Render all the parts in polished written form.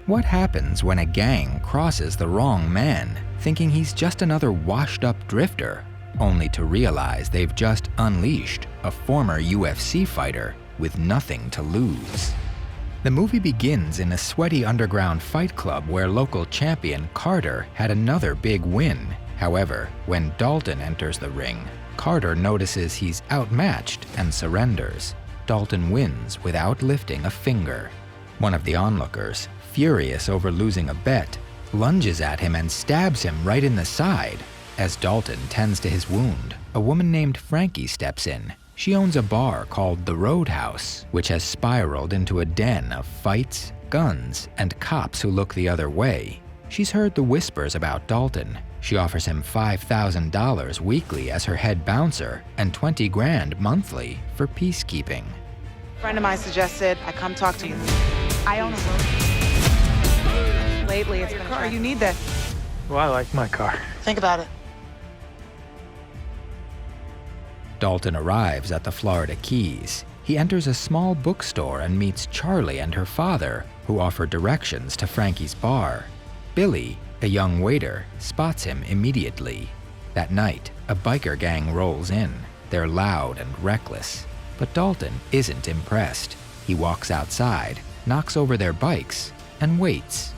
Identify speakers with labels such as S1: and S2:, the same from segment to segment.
S1: What happens when a gang crosses the wrong man, thinking he's just another washed-up drifter, only to realize they've just unleashed a former UFC fighter with nothing to lose? The movie begins in a sweaty underground fight club where local champion Carter had another big win. However, when Dalton enters the ring, Carter notices he's outmatched and surrenders. Dalton wins without lifting a finger. One of the onlookers, furious over losing a bet, lunges at him and stabs him right in the side. As Dalton tends to his wound, a woman named Frankie steps in. She owns a bar called the Roadhouse, which has spiraled into a den of fights, guns, and cops who look the other way. She's heard the whispers about Dalton. She offers him $5,000 weekly as her head bouncer and $20 grand monthly for peacekeeping.
S2: A friend of mine suggested I come talk to you. I own a road. Lately, it's been a car. You need that.
S3: Well, I like my car.
S2: Think about it.
S1: Dalton arrives at the Florida Keys. He enters a small bookstore and meets Charlie and her father, who offer directions to Frankie's bar. Billy, a young waiter, spots him immediately. That night, a biker gang rolls in. They're loud and reckless, but Dalton isn't impressed. He walks outside, knocks over their bikes, and waits.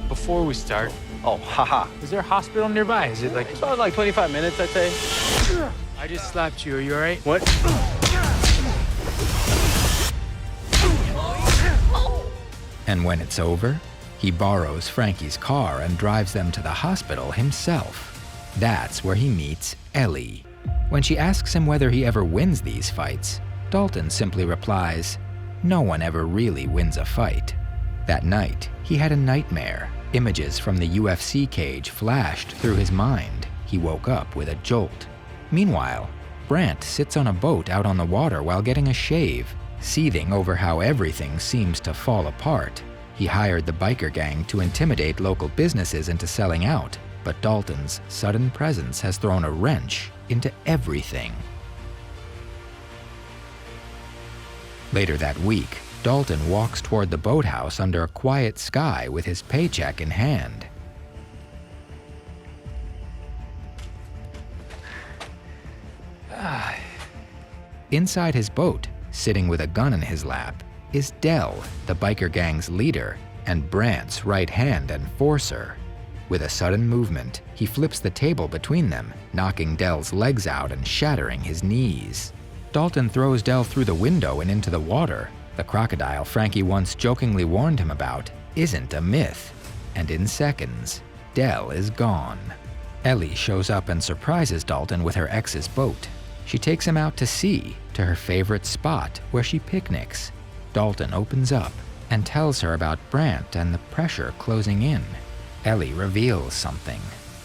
S3: Before we start,
S4: Oh, haha.
S3: is there a hospital nearby? Is it like...
S4: About like 25 minutes, I'd say.
S3: I just slapped you. Are you all right?
S4: What?
S1: And when it's over, he borrows Frankie's car and drives them to the hospital himself. That's where he meets Ellie. When she asks him whether he ever wins these fights, Dalton simply replies, "No one ever really wins a fight." That night, he had a nightmare. Images from the UFC cage flashed through his mind. He woke up with a jolt. Meanwhile, Brandt sits on a boat out on the water while getting a shave, seething over how everything seems to fall apart. He hired the biker gang to intimidate local businesses into selling out, but Dalton's sudden presence has thrown a wrench into everything. Later that week, Dalton walks toward the boathouse under a quiet sky with his paycheck in hand. Inside his boat, sitting with a gun in his lap, is Dell, the biker gang's leader, and Brandt's right-hand enforcer. With a sudden movement, he flips the table between them, knocking Dell's legs out and shattering his knees. Dalton throws Dell through the window and into the water. The crocodile Frankie once jokingly warned him about isn't a myth, and in seconds, Dell is gone. Ellie shows up and surprises Dalton with her ex's boat. She takes him out to sea, to her favorite spot where she picnics. Dalton opens up and tells her about Brandt and the pressure closing in. Ellie reveals something.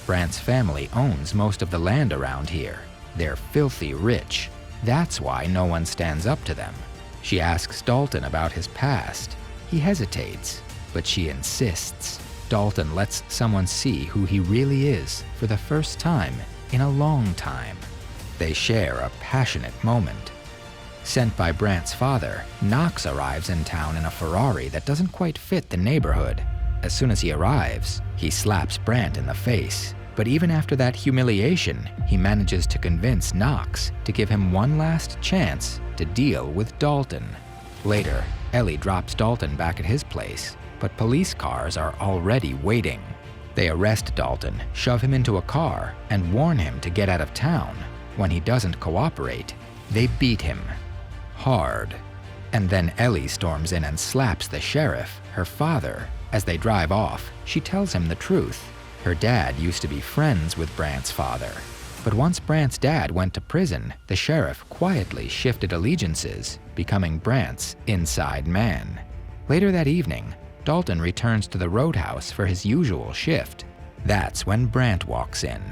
S1: Brandt's family owns most of the land around here. They're filthy rich. That's why no one stands up to them. She asks Dalton about his past. He hesitates, but she insists. Dalton lets someone see who he really is for the first time in a long time. They share a passionate moment. Sent by Brandt's father, Knox arrives in town in a Ferrari that doesn't quite fit the neighborhood. As soon as he arrives, he slaps Brandt in the face. But even after that humiliation, he manages to convince Knox to give him one last chance to deal with Dalton. Later, Ellie drops Dalton back at his place, but police cars are already waiting. They arrest Dalton, shove him into a car, and warn him to get out of town. When he doesn't cooperate, they beat him. Hard. And then Ellie storms in and slaps the sheriff, her father. As they drive off, she tells him the truth. Her dad used to be friends with Brandt's father. But once Brandt's dad went to prison, the sheriff quietly shifted allegiances, becoming Brandt's inside man. Later that evening, Dalton returns to the Roadhouse for his usual shift. That's when Brandt walks in.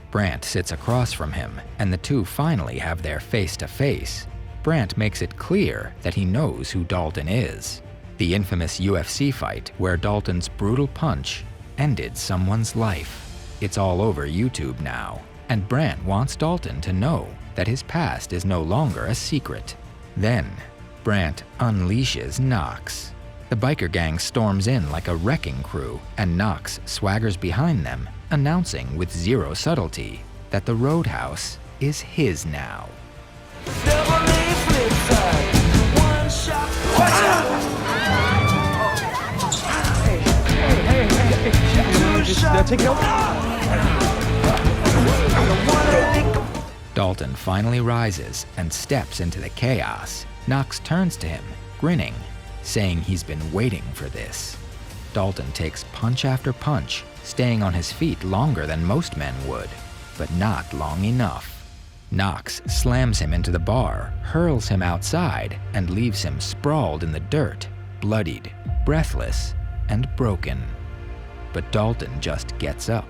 S1: Brandt sits across from him, and the two finally have their face-to-face. Brandt makes it clear that he knows who Dalton is. The infamous UFC fight where Dalton's brutal punch ended someone's life. It's all over YouTube now, and Brandt wants Dalton to know that his past is no longer a secret. Then, Brandt unleashes Knox. The biker gang storms in like a wrecking crew, and Knox swaggers behind them, announcing with zero subtlety that the Roadhouse is his now.
S4: Take it over.
S1: Dalton finally rises and steps into the chaos. Knox turns to him, grinning, saying he's been waiting for this. Dalton takes punch after punch, staying on his feet longer than most men would, but not long enough. Knox slams him into the bar, hurls him outside, and leaves him sprawled in the dirt, bloodied, breathless, and broken. But Dalton just gets up,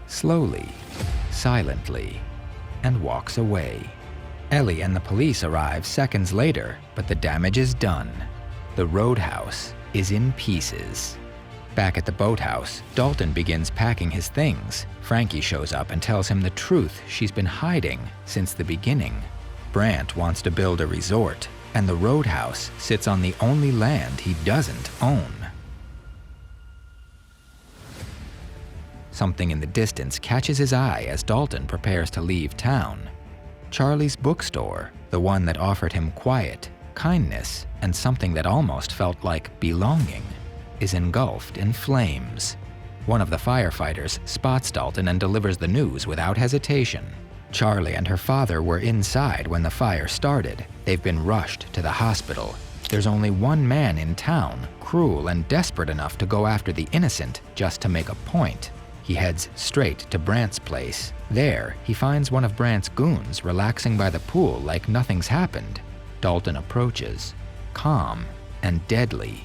S1: slowly, silently, and walks away. Ellie and the police arrive seconds later, but the damage is done. The Roadhouse is in pieces. Back at the boathouse, Dalton begins packing his things. Frankie shows up and tells him the truth she's been hiding since the beginning. Brandt wants to build a resort, and the Roadhouse sits on the only land he doesn't own. Something in the distance catches his eye as Dalton prepares to leave town. Charlie's bookstore, the one that offered him quiet, kindness, and something that almost felt like belonging, is engulfed in flames. One of the firefighters spots Dalton and delivers the news without hesitation. Charlie and her father were inside when the fire started. They've been rushed to the hospital. There's only one man in town, cruel and desperate enough to go after the innocent just to make a point. He heads straight to Brandt's place. There, he finds one of Brandt's goons relaxing by the pool like nothing's happened. Dalton approaches, calm and deadly.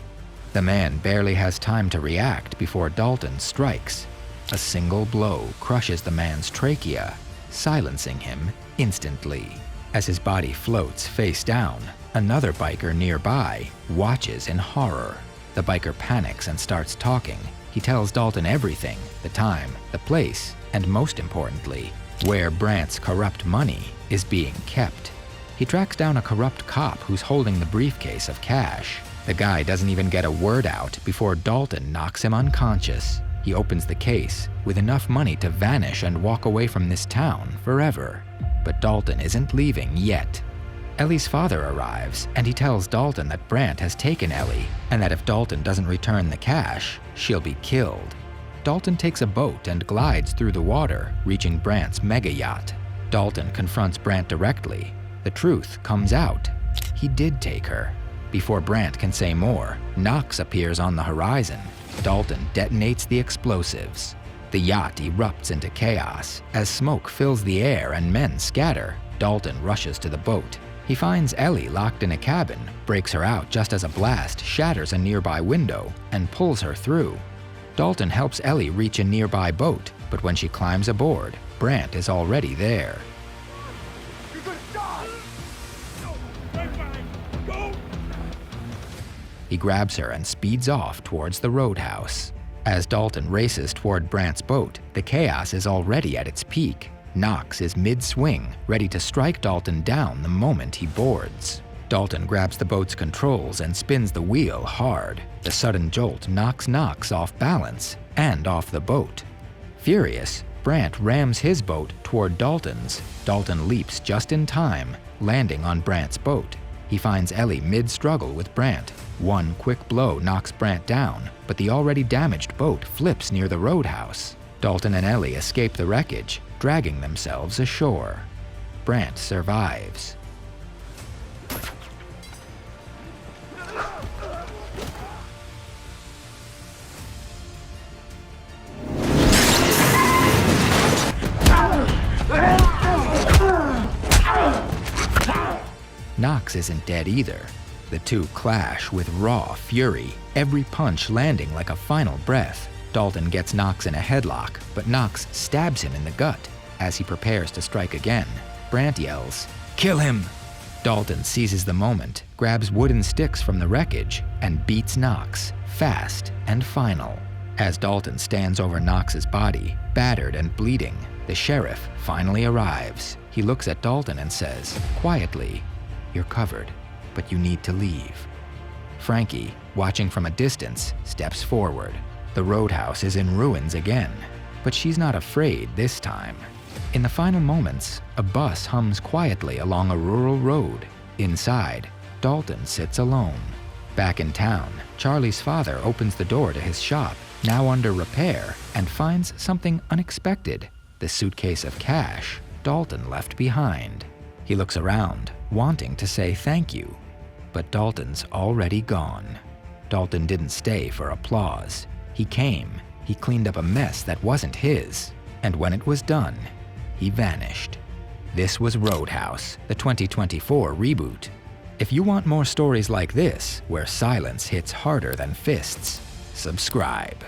S1: The man barely has time to react before Dalton strikes. A single blow crushes the man's trachea, silencing him instantly. As his body floats face down, another biker nearby watches in horror. The biker panics and starts talking. He tells Dalton everything, the time, the place, and most importantly, where Brandt's corrupt money is being kept. He tracks down a corrupt cop who's holding the briefcase of cash. The guy doesn't even get a word out before Dalton knocks him unconscious. He opens the case with enough money to vanish and walk away from this town forever. But Dalton isn't leaving yet. Ellie's father arrives, and he tells Dalton that Brandt has taken Ellie, and that if Dalton doesn't return the cash, she'll be killed. Dalton takes a boat and glides through the water, reaching Brandt's mega yacht. Dalton confronts Brandt directly. The truth comes out. He did take her. Before Brandt can say more, Knox appears on the horizon. Dalton detonates the explosives. The yacht erupts into chaos. As smoke fills the air and men scatter, Dalton rushes to the boat. He finds Ellie locked in a cabin, breaks her out just as a blast shatters a nearby window, and pulls her through. Dalton helps Ellie reach a nearby boat, but when she climbs aboard, Brandt is already there.
S5: You're gonna die! No, go!
S1: He grabs her and speeds off towards the Roadhouse. As Dalton races toward Brandt's boat, the chaos is already at its peak. Knox is mid-swing, ready to strike Dalton down the moment he boards. Dalton grabs the boat's controls and spins the wheel hard. The sudden jolt knocks Knox off balance and off the boat. Furious, Brandt rams his boat toward Dalton's. Dalton leaps just in time, landing on Brandt's boat. He finds Ellie mid-struggle with Brandt. One quick blow knocks Brandt down, but the already damaged boat flips near the Roadhouse. Dalton and Ellie escape the wreckage, dragging themselves ashore. Brandt survives. Knox isn't dead either. The two clash with raw fury, every punch landing like a final breath. Dalton gets Knox in a headlock, but Knox stabs him in the gut. As he prepares to strike again, Brandt yells, "Kill him!" Dalton seizes the moment, grabs wooden sticks from the wreckage, and beats Knox, fast and final. As Dalton stands over Knox's body, battered and bleeding, the sheriff finally arrives. He looks at Dalton and says, quietly, "You're covered, but you need to leave." Frankie, watching from a distance, steps forward. The Roadhouse is in ruins again, but she's not afraid this time. In the final moments, a bus hums quietly along a rural road. Inside, Dalton sits alone. Back in town, Charlie's father opens the door to his shop, now under repair, and finds something unexpected: the suitcase of cash Dalton left behind. He looks around, wanting to say thank you, but Dalton's already gone. Dalton didn't stay for applause. He came, he cleaned up a mess that wasn't his, and when it was done, he vanished. This was Roadhouse, the 2024 reboot. If you want more stories like this, where silence hits harder than fists, subscribe.